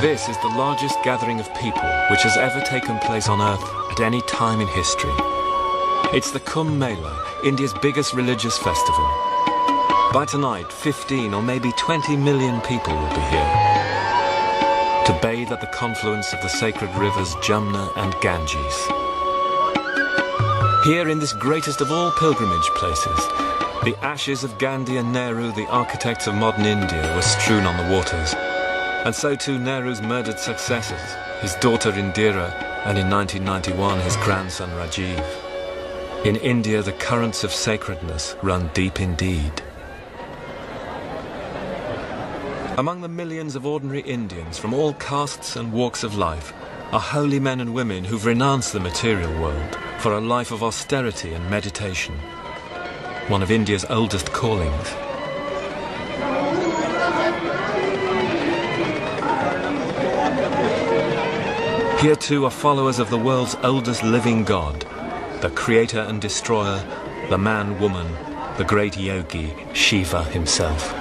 This is the largest gathering of people which has ever taken place on Earth at any time in history. It's the Kumbh Mela, India's biggest religious festival. By tonight, 15 or maybe 20 million people will be here to bathe at the confluence of the sacred rivers Jamuna and Ganges. Here in this greatest of all pilgrimage places, the ashes of Gandhi and Nehru, the architects of modern India, were strewn on the waters. And so too Nehru's murdered successors, his daughter Indira, and in 1991 his grandson Rajiv. In India, the currents of sacredness run deep indeed. Among the millions of ordinary Indians from all castes and walks of life are holy men and women who've renounced the material world for a life of austerity and meditation, one of India's oldest callings. Here too are followers of the world's oldest living god, the creator and destroyer, the man-woman, the great yogi, Shiva himself.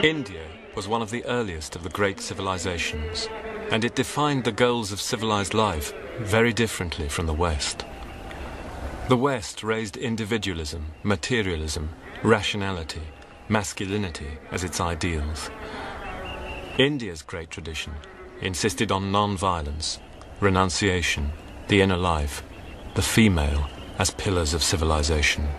India was one of the earliest of the great civilizations, and it defined the goals of civilized life very differently from the West. The West raised individualism, materialism, rationality, masculinity as its ideals. India's great tradition insisted on non-violence, renunciation, the inner life, the female as pillars of civilization.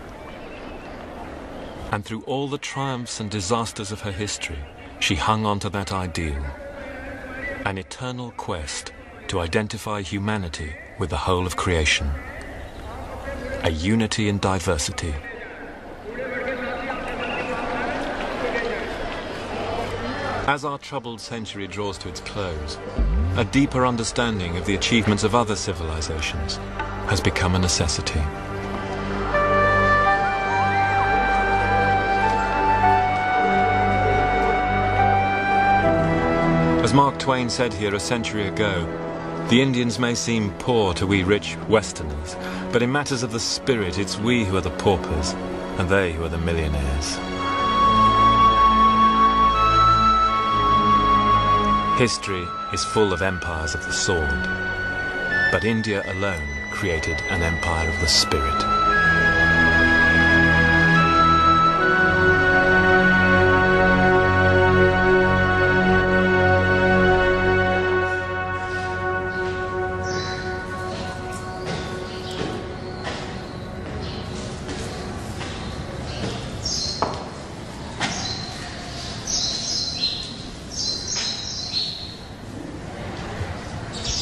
And through all the triumphs and disasters of her history, she hung on to that ideal, an eternal quest to identify humanity with the whole of creation. A unity in diversity. As our troubled century draws to its close, a deeper understanding of the achievements of other civilizations has become a necessity. As Mark Twain said here a century ago, the Indians may seem poor to we rich Westerners, but in matters of the spirit, it's we who are the paupers, and they who are the millionaires. History is full of empires of the sword, but India alone created an empire of the spirit.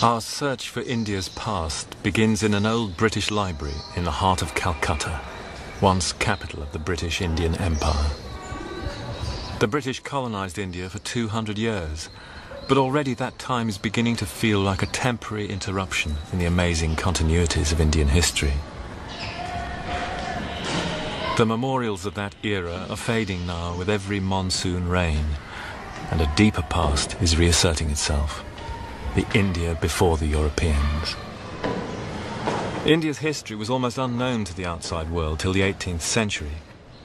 Our search for India's past begins in an old British library in the heart of Calcutta, once capital of the British Indian Empire. The British colonized India for 200 years, but already that time is beginning to feel like a temporary interruption in the amazing continuities of Indian history. The memorials of that era are fading now with every monsoon rain, and a deeper past is reasserting itself. The India before the Europeans. India's history was almost unknown to the outside world till the 18th century.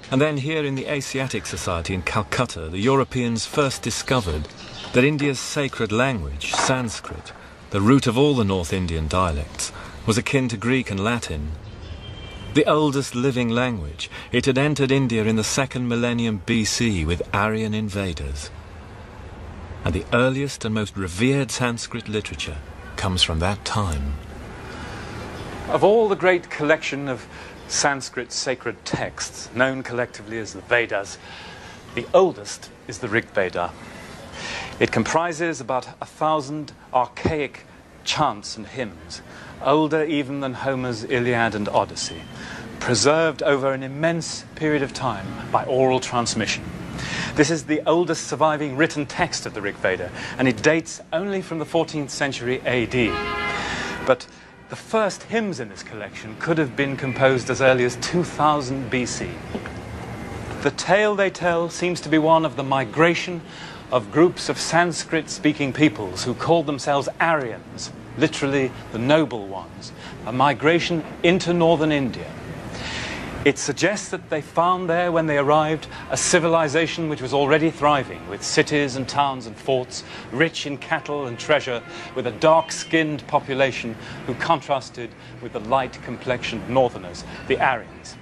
And then here in the Asiatic Society in Calcutta, the Europeans first discovered that India's sacred language, Sanskrit, the root of all the North Indian dialects, was akin to Greek and Latin. The oldest living language, it had entered India in the 2nd millennium BC with Aryan invaders. And the earliest and most revered Sanskrit literature comes from that time. Of all the great collection of Sanskrit sacred texts, known collectively as the Vedas, the oldest is the Rig Veda. It comprises about 1,000 archaic chants and hymns, older even than Homer's Iliad and Odyssey, preserved over an immense period of time by oral transmission. This is the oldest surviving written text of the Rig Veda, and it dates only from the 14th century AD. But the first hymns in this collection could have been composed as early as 2000 BC. The tale they tell seems to be one of the migration of groups of Sanskrit-speaking peoples who called themselves Aryans, literally the noble ones, a migration into northern India. It suggests that they found there, when they arrived, a civilization which was already thriving, with cities and towns and forts, rich in cattle and treasure, with a dark-skinned population who contrasted with the light-complexioned northerners, the Aryans.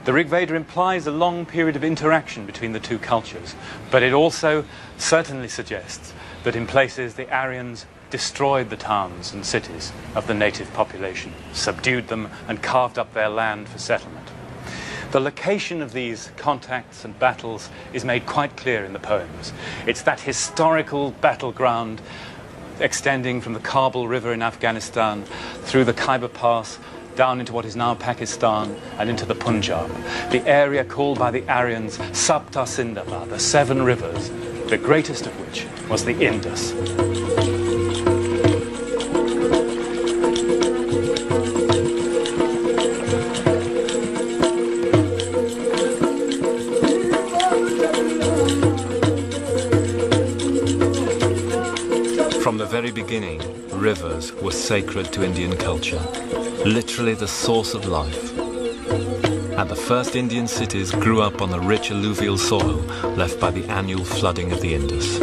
The Rig Veda implies a long period of interaction between the two cultures, but it also certainly suggests that in places the Aryans destroyed the towns and cities of the native population, subdued them, and carved up their land for settlement. The location of these contacts and battles is made quite clear in the poems. It's that historical battleground extending from the Kabul River in Afghanistan through the Khyber Pass down into what is now Pakistan and into the Punjab, the area called by the Aryans Sapta Sindhava, the 7 rivers, the greatest of which was the Indus. From the very beginning, rivers were sacred to Indian culture, literally the source of life. And the first Indian cities grew up on the rich alluvial soil left by the annual flooding of the Indus.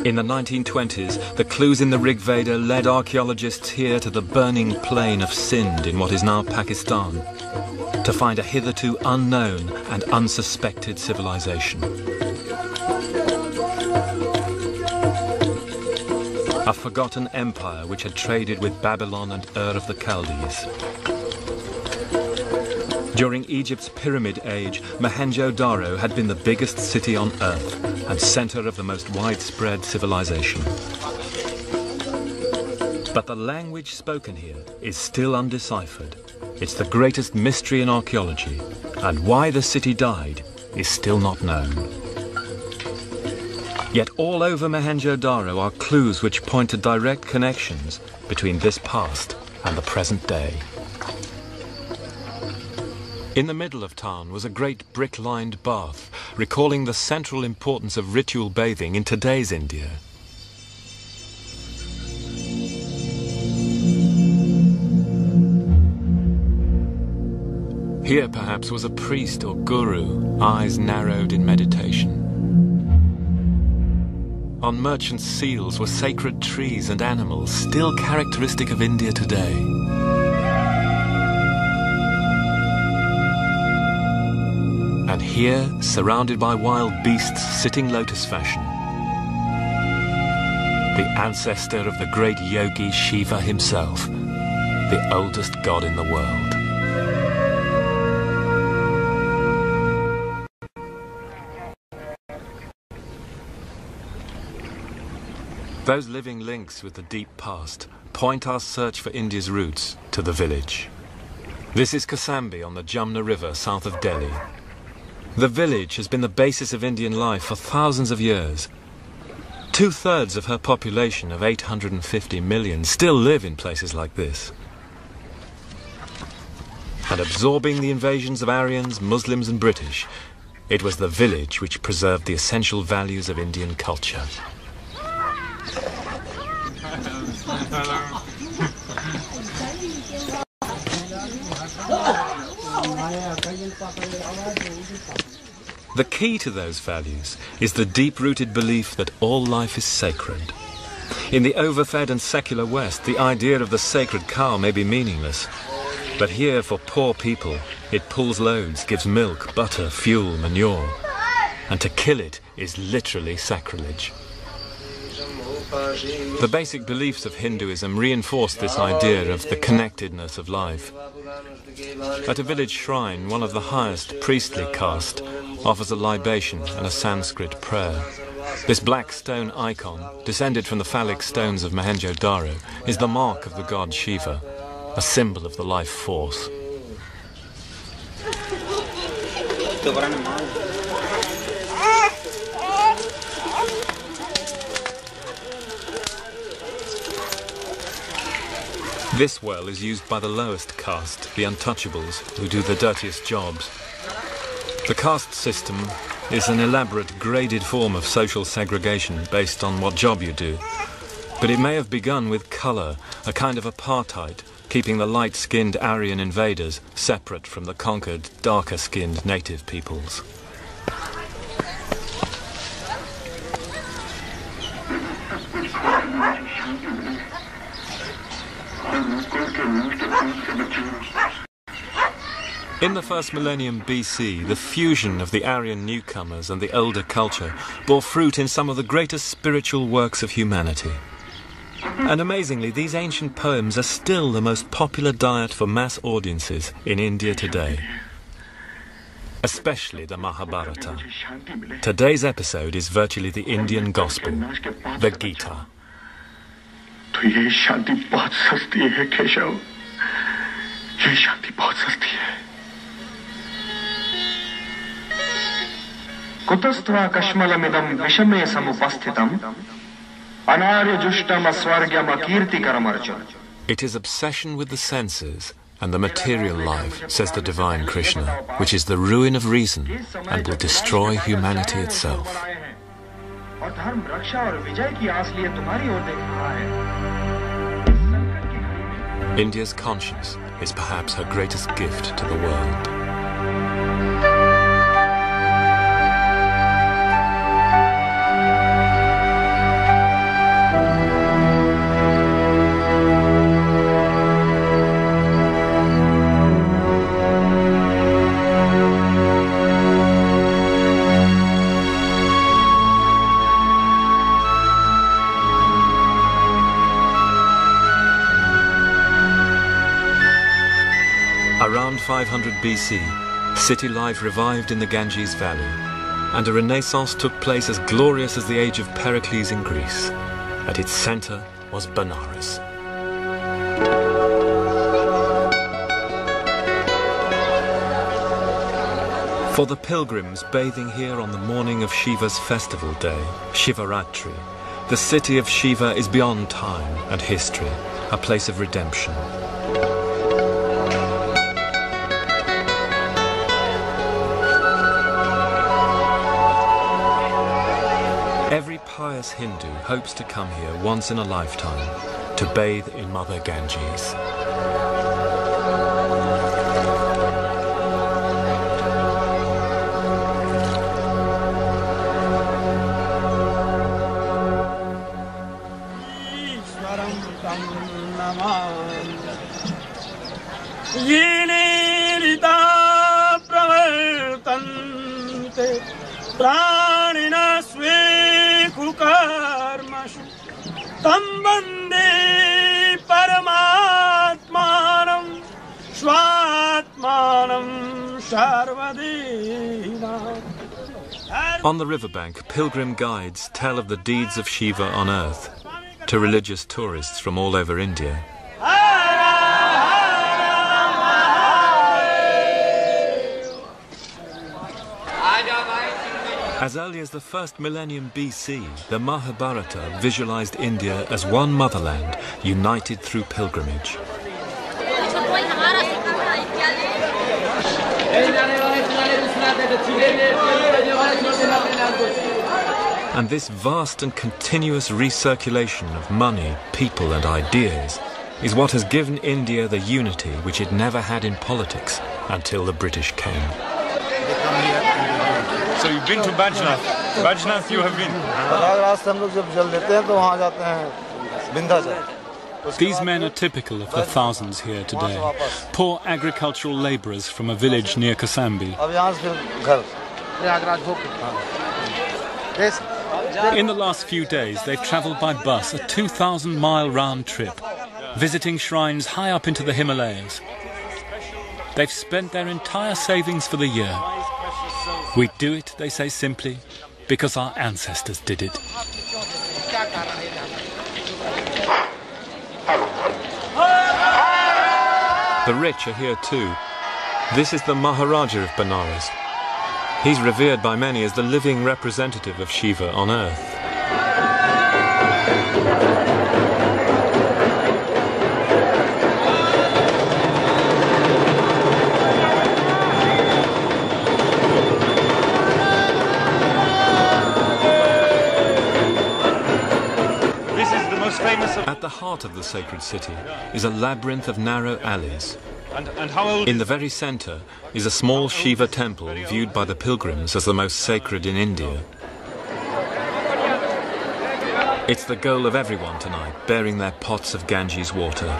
In the 1920s, the clues in the Rig Veda led archaeologists here to the burning plain of Sindh in what is now Pakistan, to find a hitherto unknown and unsuspected civilization. A forgotten empire which had traded with Babylon and Ur of the Chaldees. During Egypt's Pyramid Age, Mohenjo-Daro had been the biggest city on earth and center of the most widespread civilization. But the language spoken here is still undeciphered. It's the greatest mystery in archaeology, and why the city died is still not known. Yet all over Mohenjo-Daro are clues which point to direct connections between this past and the present day. In the middle of town was a great brick-lined bath, recalling the central importance of ritual bathing in today's India. Here perhaps was a priest or guru, eyes narrowed in meditation. On merchant seals were sacred trees and animals, still characteristic of India today. And here, surrounded by wild beasts sitting lotus fashion, the ancestor of the great yogi Shiva himself, the oldest god in the world. Those living links with the deep past point our search for India's roots to the village. This is Kasambi on the Jamna River south of Delhi. The village has been the basis of Indian life for thousands of years. 2/3 of her population of 850 million still live in places like this. And absorbing the invasions of Aryans, Muslims and British, it was the village which preserved the essential values of Indian culture. The key to those values is the deep-rooted belief that all life is sacred. In the overfed and secular West, the idea of the sacred cow may be meaningless. But here, for poor people, it pulls loads, gives milk, butter, fuel, manure. And to kill it is literally sacrilege. The basic beliefs of Hinduism reinforce this idea of the connectedness of life. At a village shrine, one of the highest priestly caste offers a libation and a Sanskrit prayer. This black stone icon, descended from the phallic stones of Mohenjo-Daro, is the mark of the god Shiva, a symbol of the life force. This well is used by the lowest caste, the untouchables, who do the dirtiest jobs. The caste system is an elaborate, graded form of social segregation based on what job you do. But it may have begun with colour, a kind of apartheid, keeping the light-skinned Aryan invaders separate from the conquered, darker-skinned native peoples. In the first millennium BC, the fusion of the Aryan newcomers and the older culture bore fruit in some of the greatest spiritual works of humanity. And amazingly, these ancient poems are still the most popular diet for mass audiences in India today. Especially the Mahabharata. Today's episode is virtually the Indian gospel, the Gita. ये शांति बहुत सस्ती है केशव, ये शांति बहुत सस्ती है। कुतस्त्वा कश्मलमिदं विषमे समुपस्थितम् अनार्यजुष्टम अस्वर्ग्यम कीर्तिकरम Arjun. It is obsession with the senses and the material life, says the divine Krishna, which is the ruin of reason and will destroy humanity itself. और धर्म रक्षा और विजय की आस लिए तुम्हारी ओर देख रहा है. India's conscience is perhaps her greatest gift to the world. Around 500 BC, city life revived in the Ganges Valley, and a renaissance took place as glorious as the age of Pericles in Greece. At its centre was Benares. For the pilgrims bathing here on the morning of Shiva's festival day, Shivaratri, the city of Shiva is beyond time and history, a place of redemption. Every pious Hindu hopes to come here once in a lifetime to bathe in Mother Ganges. On the riverbank, pilgrim guides tell of the deeds of Shiva on earth to religious tourists from all over India. As early as the first millennium BC, the Mahabharata visualized India as one motherland united through pilgrimage. And this vast and continuous recirculation of money, people and ideas is what has given India the unity which it never had in politics until the British came. So you've been to Bajnath. Bajnath you have been. These men are typical of the thousands here today. Poor agricultural labourers from a village near Kasambi. In the last few days, they've travelled by bus a 2,000-mile round trip, visiting shrines high up into the Himalayas. They've spent their entire savings for the year. We do it, they say simply, because our ancestors did it. The rich are here too. This is the Maharaja of Benares. He's revered by many as the living representative of Shiva on earth. This is the most famous of... At the heart of the sacred city is a labyrinth of narrow alleys. And how old... In the very centre is a small Shiva temple viewed by the pilgrims as the most sacred in India. It's the goal of everyone tonight, bearing their pots of Ganges water.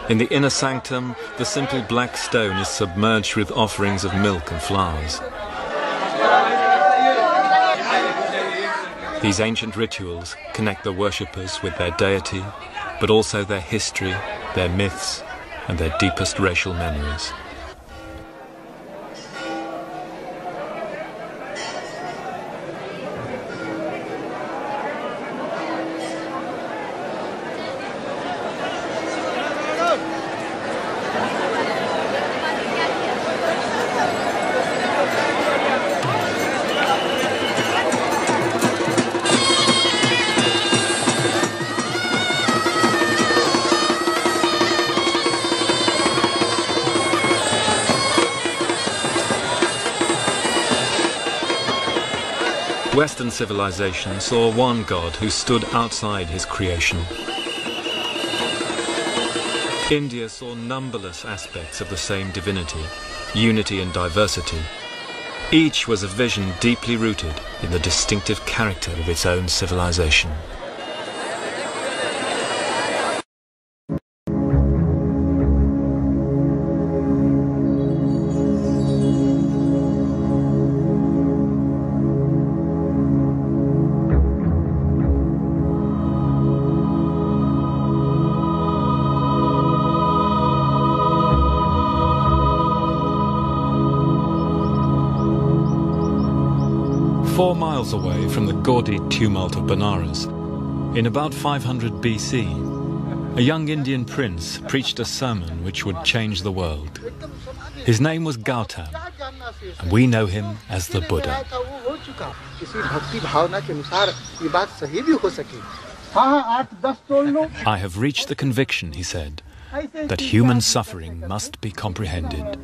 In the inner sanctum, the simple black stone is submerged with offerings of milk and flowers. These ancient rituals connect the worshippers with their deity, but also their history, their myths, and their deepest racial memories. Western civilization saw one God who stood outside his creation. India saw numberless aspects of the same divinity, unity and diversity. Each was a vision deeply rooted in the distinctive character of its own civilization. Away from the gaudy tumult of Benares, in about 500 BC, a young Indian prince preached a sermon which would change the world. His name was Gautam, and we know him as the Buddha. I have reached the conviction, he said, that human suffering must be comprehended.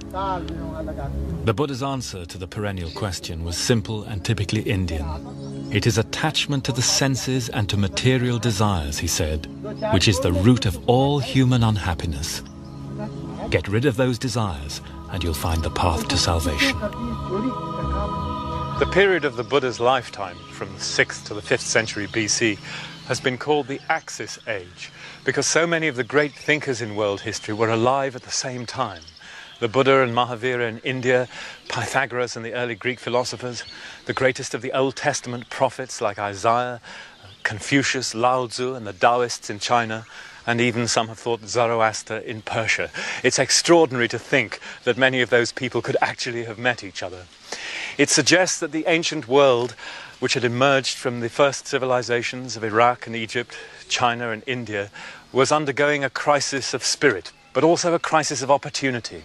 The Buddha's answer to the perennial question was simple and typically Indian. It is attachment to the senses and to material desires, he said, which is the root of all human unhappiness. Get rid of those desires and you'll find the path to salvation. The period of the Buddha's lifetime, from the 6th to the 5th century BC, has been called the Axis Age, because so many of the great thinkers in world history were alive at the same time. The Buddha and Mahavira in India, Pythagoras and the early Greek philosophers, the greatest of the Old Testament prophets like Isaiah, Confucius, Lao Tzu and the Taoists in China, and even some have thought Zoroaster in Persia. It's extraordinary to think that many of those people could actually have met each other. It suggests that the ancient world, which had emerged from the first civilizations of Iraq and Egypt, China and India, was undergoing a crisis of spirit, but also a crisis of opportunity.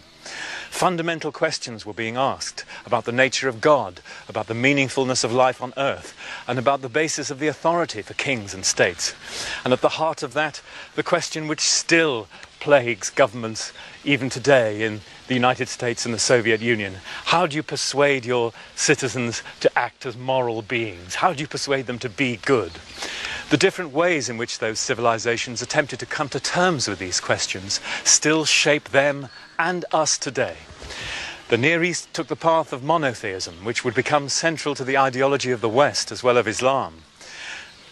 Fundamental questions were being asked about the nature of God, about the meaningfulness of life on earth, and about the basis of the authority for kings and states. And at the heart of that, the question which still plagues governments even today in the United States and the Soviet Union. How do you persuade your citizens to act as moral beings? How do you persuade them to be good? The different ways in which those civilizations attempted to come to terms with these questions still shape them and us today. The Near East took the path of monotheism, which would become central to the ideology of the West as well as Islam.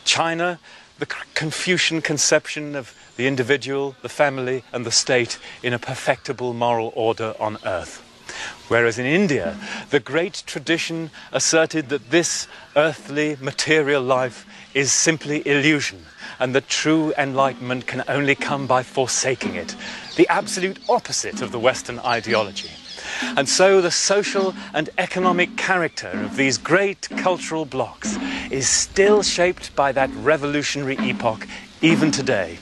China, the Confucian conception of the individual, the family and the state in a perfectible moral order on earth. Whereas in India, the great tradition asserted that this earthly material life is simply illusion and that true enlightenment can only come by forsaking it, the absolute opposite of the Western ideology. And so the social and economic character of these great cultural blocs is still shaped by that revolutionary epoch even today.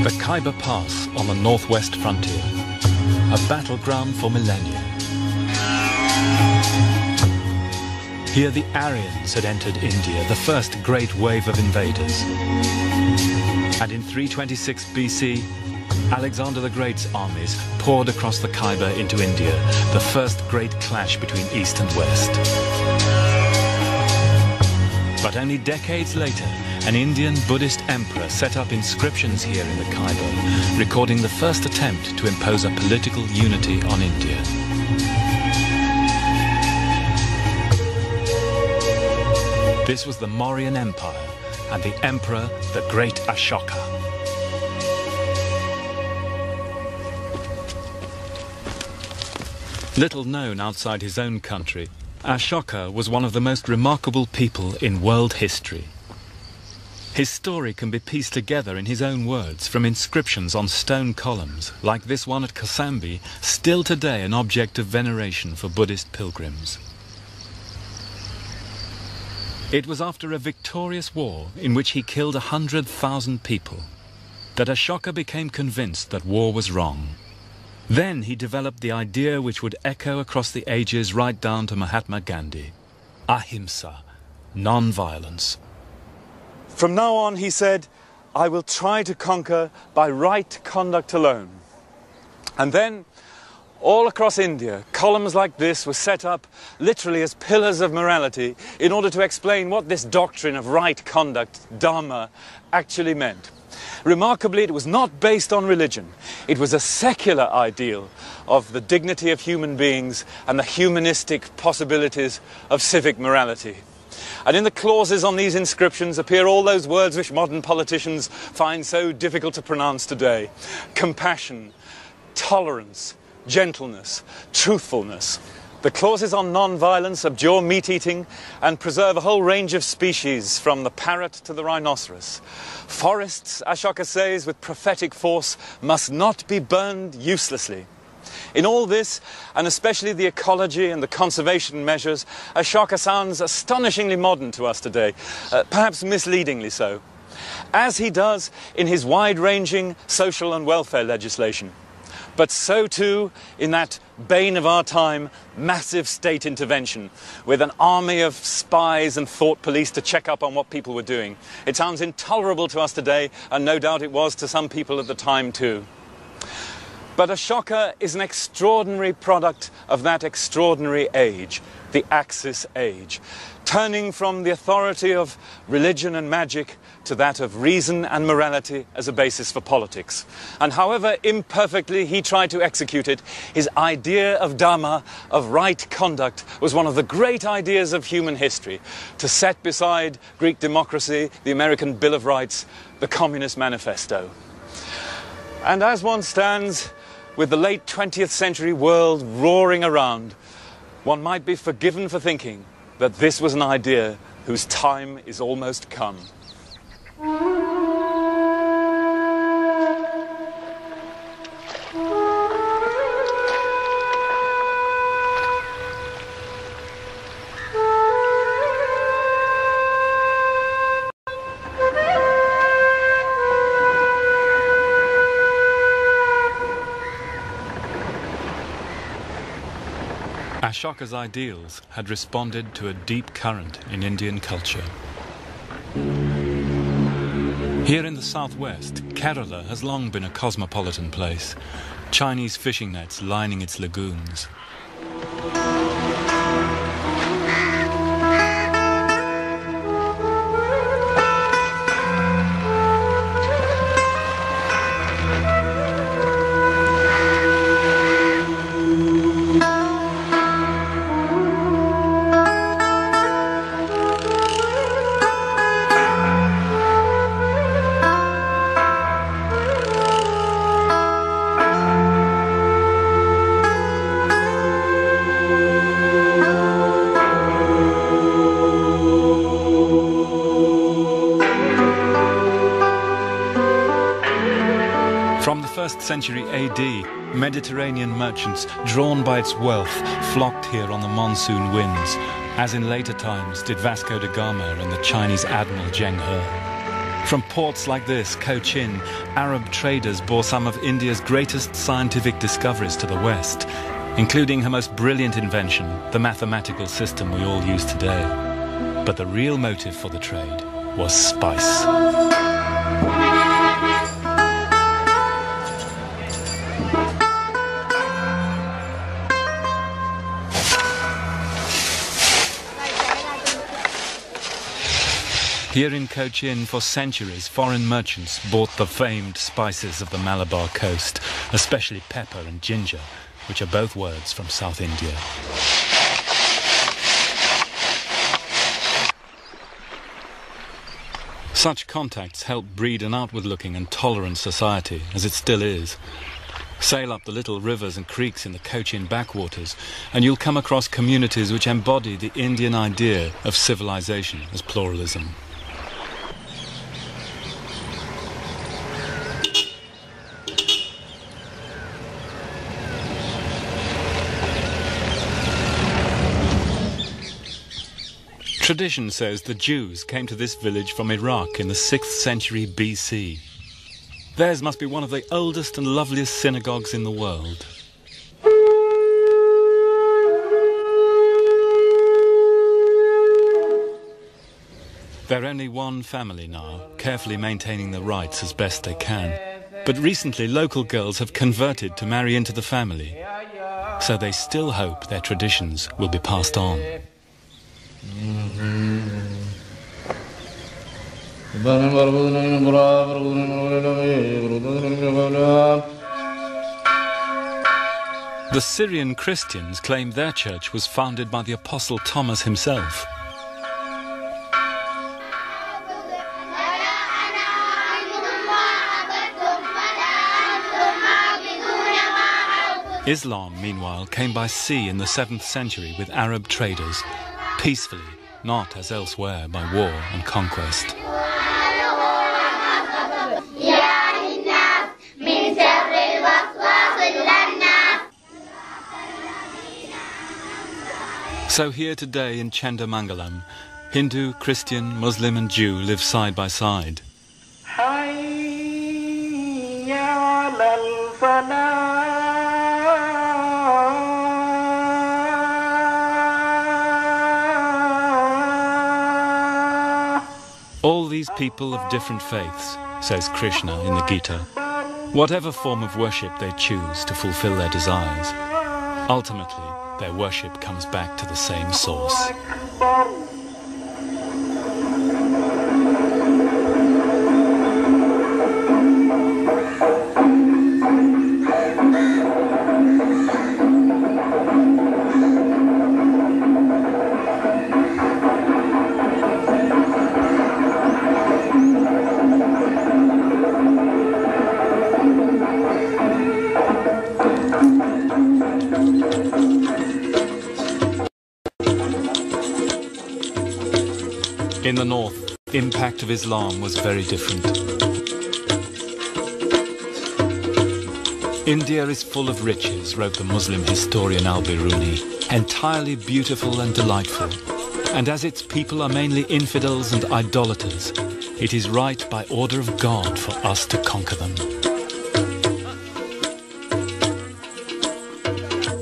The Khyber Pass on the northwest frontier, a battleground for millennia. Here the Aryans had entered India, the first great wave of invaders. And in 326 BC, Alexander the Great's armies poured across the Khyber into India, the first great clash between East and West. But only decades later, an Indian Buddhist emperor set up inscriptions here in the Khyber, recording the first attempt to impose a political unity on India. This was the Mauryan Empire and the emperor, the great Ashoka. Little known outside his own country, Ashoka was one of the most remarkable people in world history. His story can be pieced together in his own words from inscriptions on stone columns, like this one at Kosambi, still today an object of veneration for Buddhist pilgrims. It was after a victorious war in which he killed 100,000 people that Ashoka became convinced that war was wrong. Then he developed the idea which would echo across the ages right down to Mahatma Gandhi: ahimsa, non-violence. From now on, he said, I will try to conquer by right conduct alone. And then, all across India, columns like this were set up literally as pillars of morality in order to explain what this doctrine of right conduct, dharma, actually meant. Remarkably, it was not based on religion. It was a secular ideal of the dignity of human beings and the humanistic possibilities of civic morality. And in the clauses on these inscriptions appear all those words which modern politicians find so difficult to pronounce today: compassion, tolerance, gentleness, truthfulness. The clauses on non-violence abjure meat-eating and preserve a whole range of species, from the parrot to the rhinoceros. Forests, Ashoka says with prophetic force, must not be burned uselessly. In all this, and especially the ecology and the conservation measures, Ashoka sounds astonishingly modern to us today, perhaps misleadingly so, as he does in his wide-ranging social and welfare legislation. But so too in that bane of our time, massive state intervention, with an army of spies and thought police to check up on what people were doing. It sounds intolerable to us today, and no doubt it was to some people at the time too. But Ashoka is an extraordinary product of that extraordinary age, the Axis age, turning from the authority of religion and magic to that of reason and morality as a basis for politics. And however imperfectly he tried to execute it, his idea of dharma, of right conduct, was one of the great ideas of human history, to set beside Greek democracy, the American Bill of Rights, the Communist Manifesto. And as one stands with the late 20th century world roaring around, one might be forgiven for thinking that this was an idea whose time is almost come. Ashoka's ideals had responded to a deep current in Indian culture. Here in the southwest, Kerala has long been a cosmopolitan place, Chinese fishing nets lining its lagoons. 1st century AD, Mediterranean merchants, drawn by its wealth, flocked here on the monsoon winds, as in later times did Vasco da Gama and the Chinese admiral Zheng He. From ports like this, Cochin, Arab traders bore some of India's greatest scientific discoveries to the west, including her most brilliant invention, the mathematical system we all use today. But the real motive for the trade was spice. Here in Cochin, for centuries, foreign merchants bought the famed spices of the Malabar coast, especially pepper and ginger, which are both words from South India. Such contacts help breed an outward-looking and tolerant society, as it still is. Sail up the little rivers and creeks in the Cochin backwaters, and you'll come across communities which embody the Indian idea of civilization as pluralism. Tradition says the Jews came to this village from Iraq in the 6th century BC. Theirs must be one of the oldest and loveliest synagogues in the world. They're only one family now, carefully maintaining the rites as best they can. But recently local girls have converted to marry into the family, so they still hope their traditions will be passed on. The Syrian Christians claim their church was founded by the Apostle Thomas himself. Islam, meanwhile, came by sea in the 7th century with Arab traders, peacefully, not as elsewhere by war and conquest. So here today in Chandamangalam, Hindu, Christian, Muslim and Jew live side by side. All these people of different faiths, says Krishna in the Gita, whatever form of worship they choose to fulfill their desires, ultimately their worship comes back to the same source. In the north, the impact of Islam was very different. India is full of riches, wrote the Muslim historian Al-Biruni, entirely beautiful and delightful. And as its people are mainly infidels and idolaters, it is right by order of God for us to conquer them.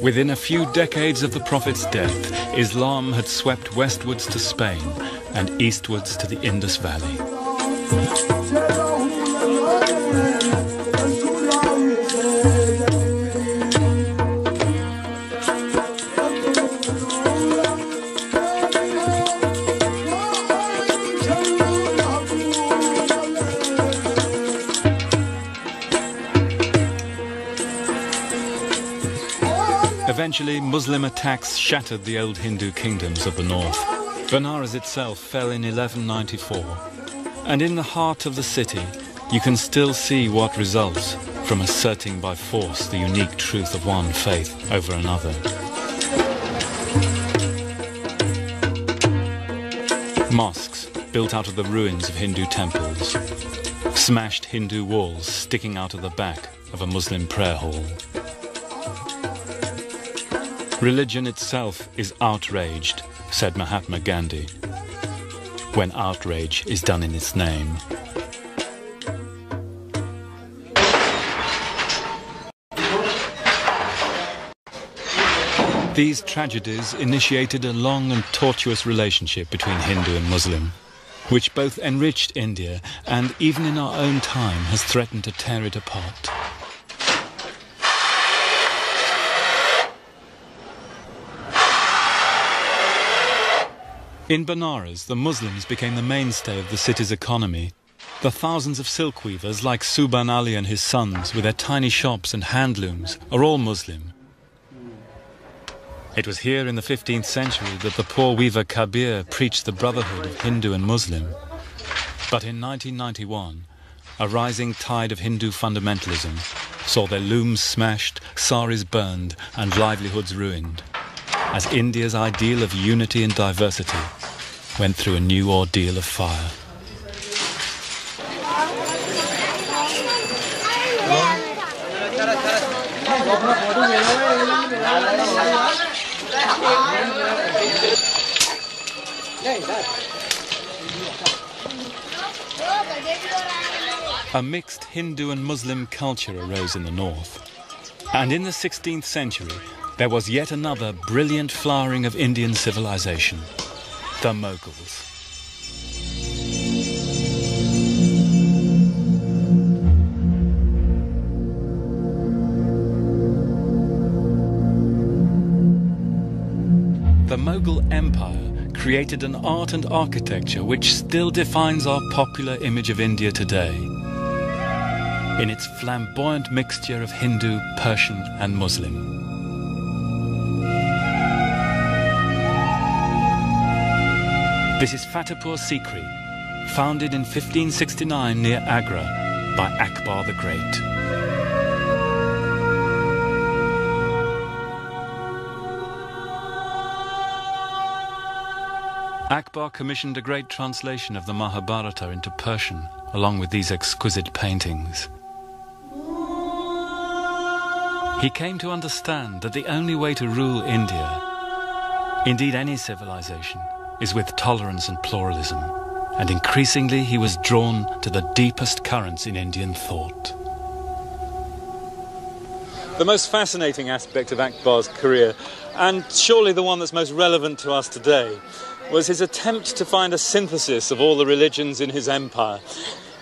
Within a few decades of the Prophet's death, Islam had swept westwards to Spain and eastwards to the Indus Valley. Eventually, Muslim attacks shattered the old Hindu kingdoms of the north. Benares itself fell in 1194, and in the heart of the city you can still see what results from asserting by force the unique truth of one faith over another. Mosques built out of the ruins of Hindu temples, smashed Hindu walls sticking out of the back of a Muslim prayer hall. Religion itself is outraged, said Mahatma Gandhi, when outrage is done in its name. These tragedies initiated a long and tortuous relationship between Hindu and Muslim, which both enriched India and, even in our own time, has threatened to tear it apart. In Benares, the Muslims became the mainstay of the city's economy. The thousands of silk weavers, like Subhan Ali and his sons, with their tiny shops and handlooms, are all Muslim. It was here in the 15th century that the poor weaver Kabir preached the brotherhood of Hindu and Muslim. But in 1991, a rising tide of Hindu fundamentalism saw their looms smashed, saris burned and livelihoods ruined, as India's ideal of unity and diversity went through a new ordeal of fire. A mixed Hindu and Muslim culture arose in the north. And in the 16th century, there was yet another brilliant flowering of Indian civilization, the Mughals. The Mughal Empire created an art and architecture which still defines our popular image of India today, in its flamboyant mixture of Hindu, Persian and Muslim. This is Fatehpur Sikri, founded in 1569 near Agra by Akbar the Great. Akbar commissioned a great translation of the Mahabharata into Persian, along with these exquisite paintings. He came to understand that the only way to rule India, indeed any civilization, is with tolerance and pluralism, and increasingly he was drawn to the deepest currents in Indian thought. The most fascinating aspect of Akbar's career, and surely the one that's most relevant to us today, was his attempt to find a synthesis of all the religions in his empire.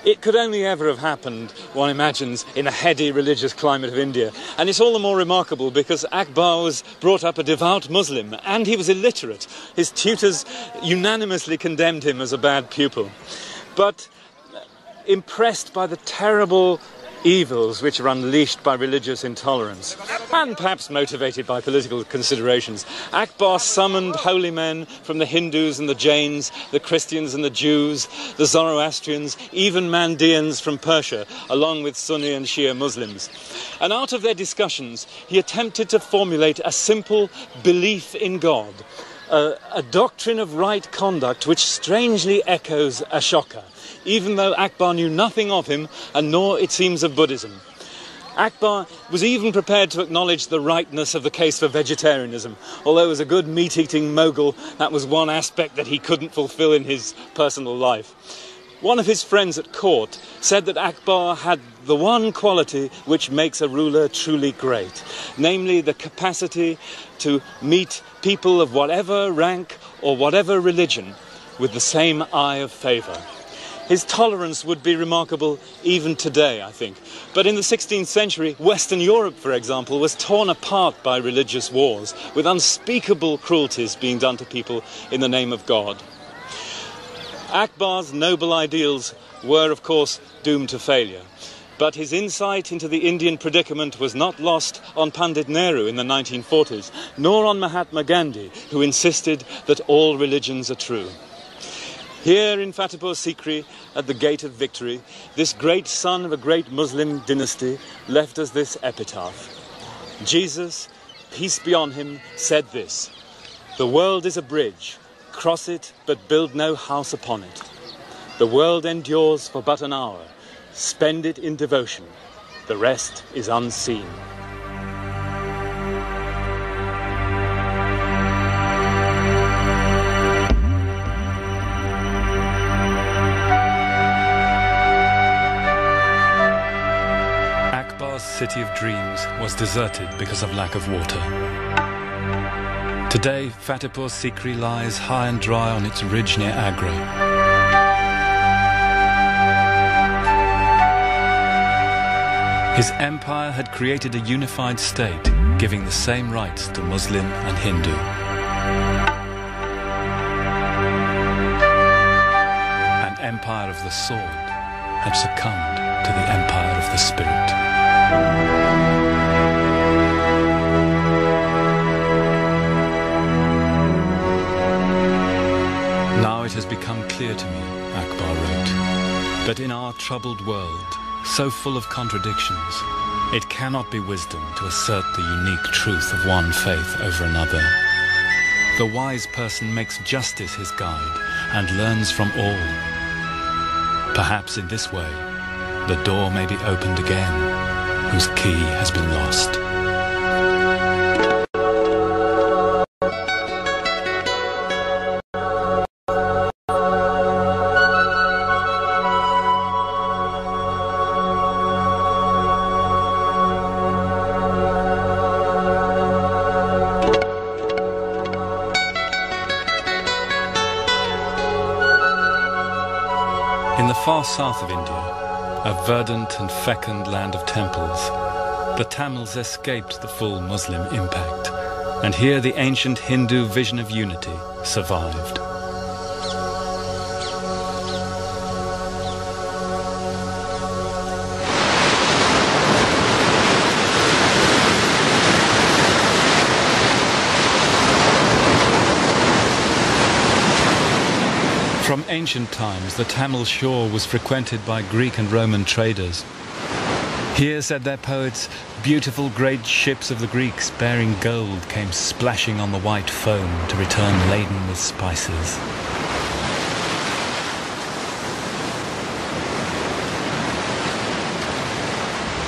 It could only ever have happened, one imagines, in a heady religious climate of India. And it's all the more remarkable because Akbar was brought up a devout Muslim and he was illiterate. His tutors unanimously condemned him as a bad pupil. But impressed by the terrible evils which are unleashed by religious intolerance, and perhaps motivated by political considerations, Akbar summoned holy men from the Hindus and the Jains, the Christians and the Jews, the Zoroastrians, even Mandeans from Persia, along with Sunni and Shia Muslims. And out of their discussions, he attempted to formulate a simple belief in God, a doctrine of right conduct which strangely echoes Ashoka, even though Akbar knew nothing of him, and nor, it seems, of Buddhism. Akbar was even prepared to acknowledge the rightness of the case for vegetarianism, although as a good meat-eating Mughal, that was one aspect that he couldn't fulfill in his personal life. One of his friends at court said that Akbar had the one quality which makes a ruler truly great, namely the capacity to meet people of whatever rank or whatever religion with the same eye of favour. His tolerance would be remarkable even today, I think. But in the 16th century, Western Europe, for example, was torn apart by religious wars, with unspeakable cruelties being done to people in the name of God. Akbar's noble ideals were, of course, doomed to failure. But his insight into the Indian predicament was not lost on Pandit Nehru in the 1940s, nor on Mahatma Gandhi, who insisted that all religions are true. Here in Fatehpur Sikri, at the Gate of Victory, this great son of a great Muslim dynasty left us this epitaph. Jesus, peace be on him, said this: "The world is a bridge, cross it, but build no house upon it. The world endures for but an hour, spend it in devotion. The rest is unseen. Akbar's city of dreams was deserted because of lack of water. Today, Fatehpur Sikri lies high and dry on its ridge near Agra. His empire had created a unified state, giving the same rights to Muslim and Hindu. An empire of the sword had succumbed to the empire of the spirit. Now it has become clear to me, Akbar wrote, that in our troubled world, so full of contradictions, it cannot be wisdom to assert the unique truth of one faith over another. The wise person makes justice his guide and learns from all. Perhaps in this way, the door may be opened again, whose key has been lost. In the far south of India, a verdant and fecund land of temples, the Tamils escaped the full Muslim impact, and here the ancient Hindu vision of unity survived. From ancient times, the Tamil shore was frequented by Greek and Roman traders. Here, said their poets, beautiful great ships of the Greeks bearing gold came splashing on the white foam to return laden with spices.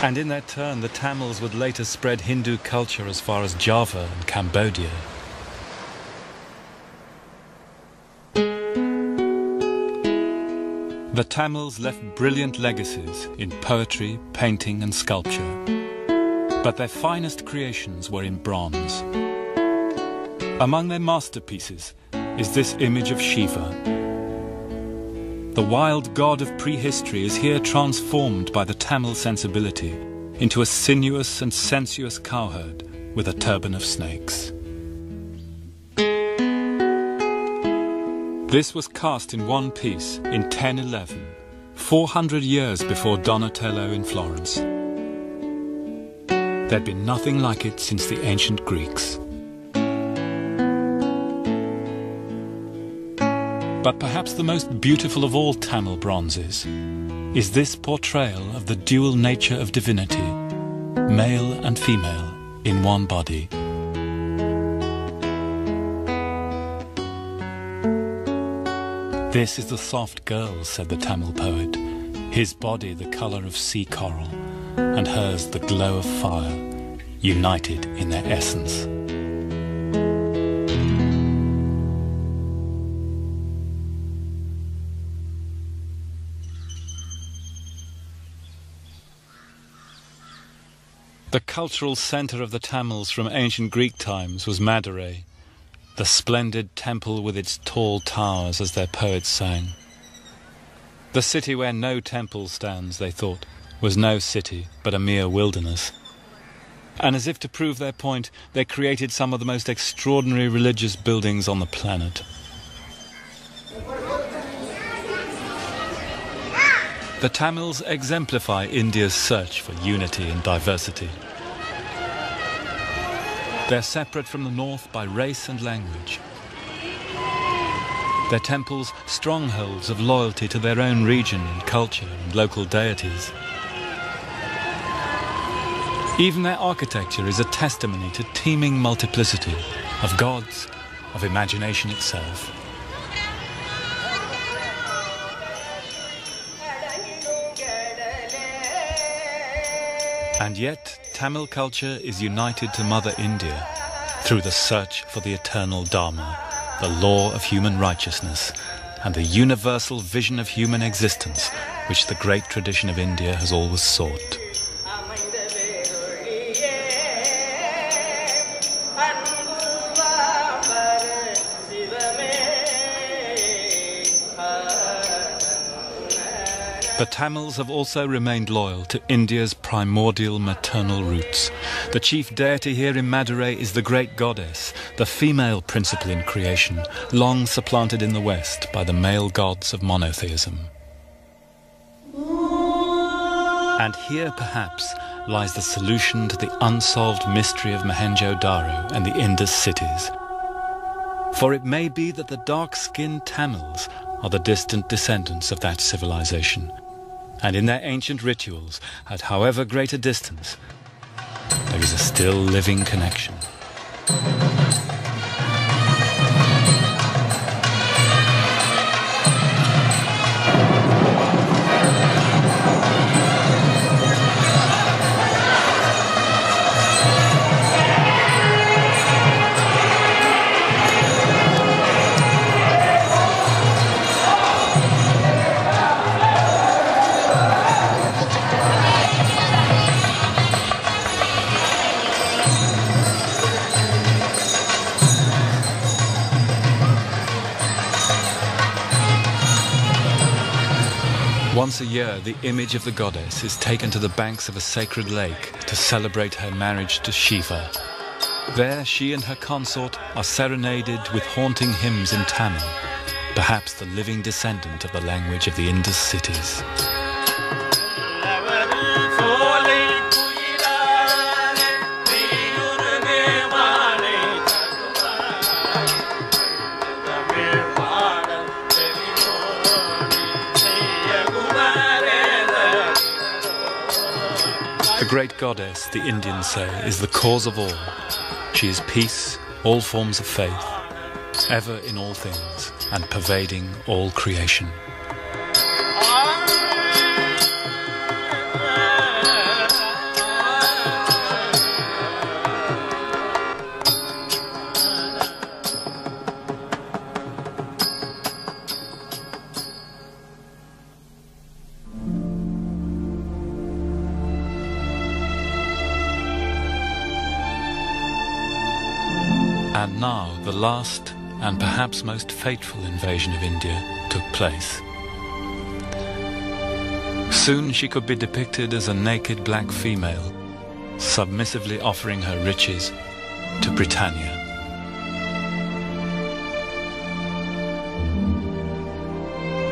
And in their turn, the Tamils would later spread Hindu culture as far as Java and Cambodia. The Tamils left brilliant legacies in poetry, painting and sculpture, but their finest creations were in bronze. Among their masterpieces is this image of Shiva. The wild god of prehistory is here transformed by the Tamil sensibility into a sinuous and sensuous cowherd with a turban of snakes. This was cast in one piece in 1011, 400 years before Donatello in Florence. There'd been nothing like it since the ancient Greeks. But perhaps the most beautiful of all Tamil bronzes is this portrayal of the dual nature of divinity, male and female, in one body. This is the soft girl, said the Tamil poet, his body the colour of sea coral, and hers the glow of fire, united in their essence. The cultural centre of the Tamils from ancient Greek times was Madurai, the splendid temple with its tall towers, as their poets sang. The city where no temple stands, they thought, was no city, but a mere wilderness. And as if to prove their point, they created some of the most extraordinary religious buildings on the planet. The Tamils exemplify India's search for unity and diversity. They're separate from the north by race and language. Their temples, strongholds of loyalty to their own region and culture and local deities. Even their architecture is a testimony to teeming multiplicity of gods, of imagination itself. And yet, Tamil culture is united to Mother India through the search for the eternal Dharma, the law of human righteousness, and the universal vision of human existence, which the great tradition of India has always sought. The Tamils have also remained loyal to India's primordial maternal roots. The chief deity here in Madurai is the great goddess, the female principle in creation, long supplanted in the West by the male gods of monotheism. And here, perhaps, lies the solution to the unsolved mystery of Mohenjo-Daro and the Indus cities. For it may be that the dark-skinned Tamils are the distant descendants of that civilization, and in their ancient rituals, at however great a distance, there is a still living connection. Once a year, the image of the goddess is taken to the banks of a sacred lake to celebrate her marriage to Shiva. There, she and her consort are serenaded with haunting hymns in Tamil, perhaps the living descendant of the language of the Indus cities. The great goddess, the Indians say, is the cause of all. She is peace, all forms of faith, ever in all things, and pervading all creation. And now the last and perhaps most fateful invasion of India took place. Soon she could be depicted as a naked black female, submissively offering her riches to Britannia.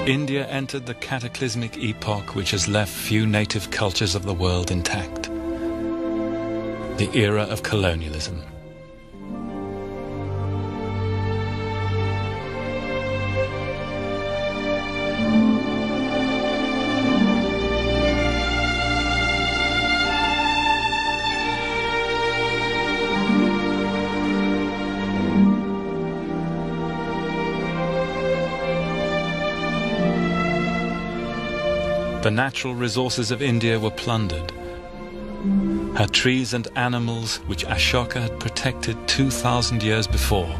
India entered the cataclysmic epoch which has left few native cultures of the world intact. The era of colonialism. The natural resources of India were plundered. Her trees and animals, which Ashoka had protected 2,000 years before,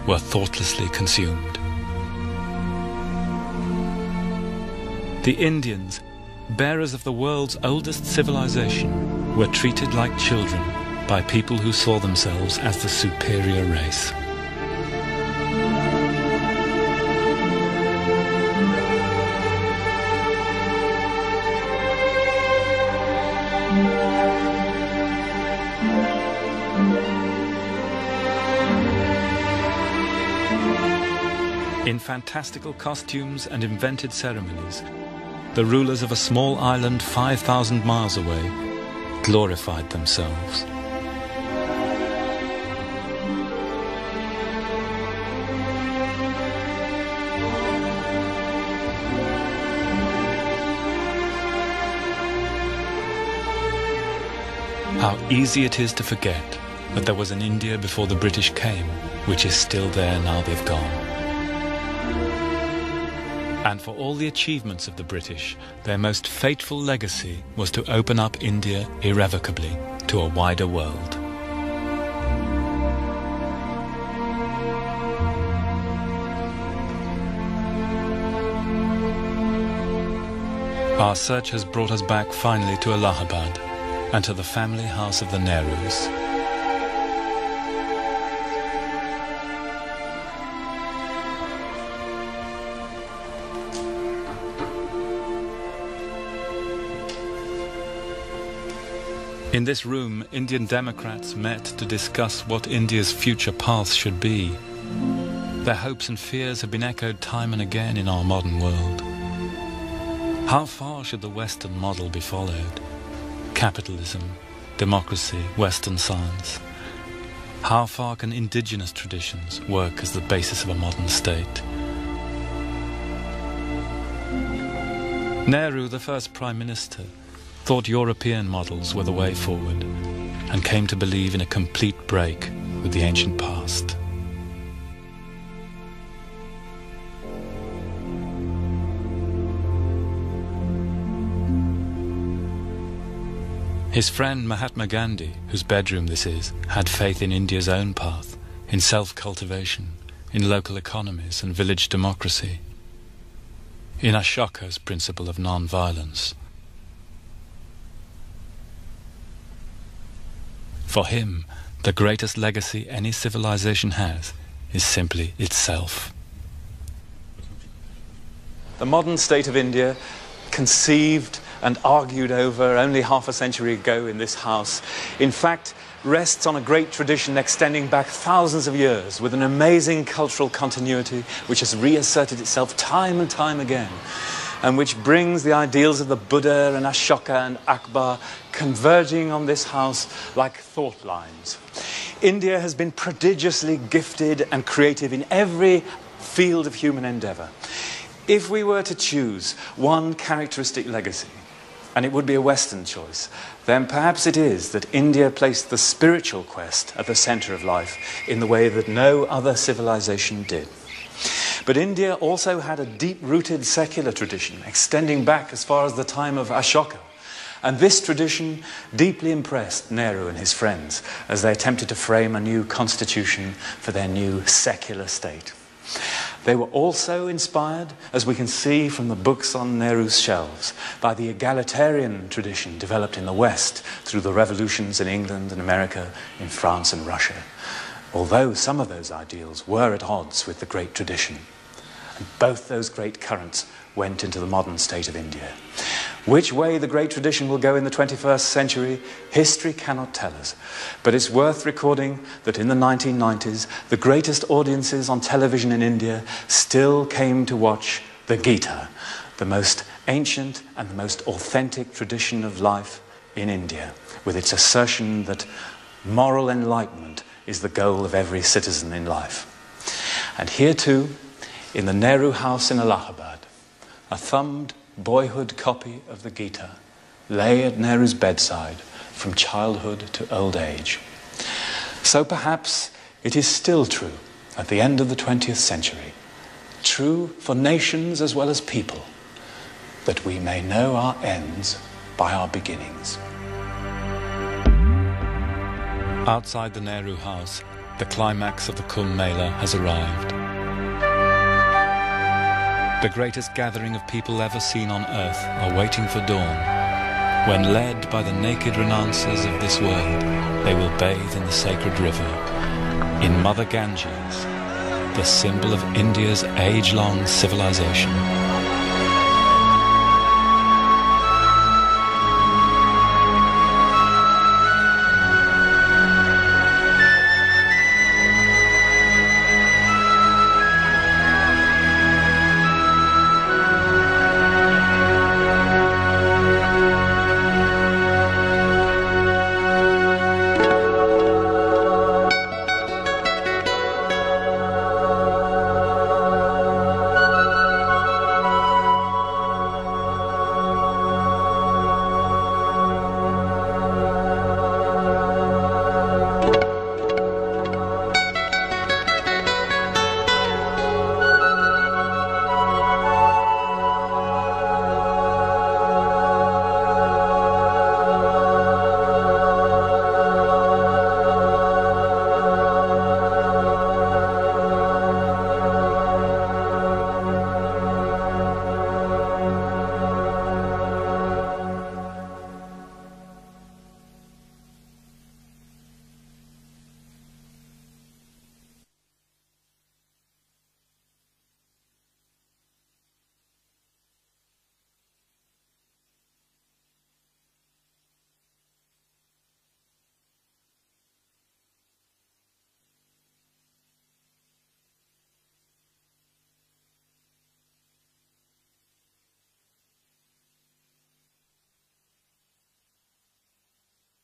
were thoughtlessly consumed. The Indians, bearers of the world's oldest civilization, were treated like children by people who saw themselves as the superior race. In fantastical costumes and invented ceremonies, the rulers of a small island 5,000 miles away glorified themselves. How easy it is to forget that there was an India before the British came, which is still there now they've gone. And for all the achievements of the British, their most fateful legacy was to open up India irrevocably to a wider world. Our search has brought us back finally to Allahabad and to the family house of the Nehrus. In this room, Indian Democrats met to discuss what India's future path should be. Their hopes and fears have been echoed time and again in our modern world. How far should the Western model be followed? Capitalism, democracy, Western science. How far can indigenous traditions work as the basis of a modern state? Nehru, the first Prime Minister, thought European models were the way forward and came to believe in a complete break with the ancient past. His friend Mahatma Gandhi, whose bedroom this is, had faith in India's own path, in self-cultivation, in local economies and village democracy, in Ashoka's principle of non-violence. For him, the greatest legacy any civilization has is simply itself. The modern state of India, conceived and argued over only half a century ago in this house, in fact rests on a great tradition extending back thousands of years with an amazing cultural continuity which has reasserted itself time and time again, and which brings the ideals of the Buddha and Ashoka and Akbar converging on this house like thought lines. India has been prodigiously gifted and creative in every field of human endeavour. If we were to choose one characteristic legacy, and it would be a Western choice, then perhaps it is that India placed the spiritual quest at the centre of life in the way that no other civilization did. But India also had a deep-rooted secular tradition extending back as far as the time of Ashoka. And this tradition deeply impressed Nehru and his friends as they attempted to frame a new constitution for their new secular state. They were also inspired, as we can see from the books on Nehru's shelves, by the egalitarian tradition developed in the West through the revolutions in England and America, in France and Russia, although some of those ideals were at odds with the great tradition. And both those great currents went into the modern state of India. Which way the great tradition will go in the 21st century, history cannot tell us. But it's worth recording that in the 1990s, the greatest audiences on television in India still came to watch the Gita, the most ancient and the most authentic tradition of life in India, with its assertion that moral enlightenment is the goal of every citizen in life. And here too, in the Nehru house in Allahabad, a thumbed boyhood copy of the Gita lay at Nehru's bedside from childhood to old age. So perhaps it is still true at the end of the 20th century, true for nations as well as people, that we may know our ends by our beginnings. Outside the Nehru house, the climax of the Kumbh Mela has arrived. The greatest gathering of people ever seen on earth are waiting for dawn, when led by the naked renouncers of this world, they will bathe in the sacred river, in Mother Ganges, the symbol of India's age-long civilization.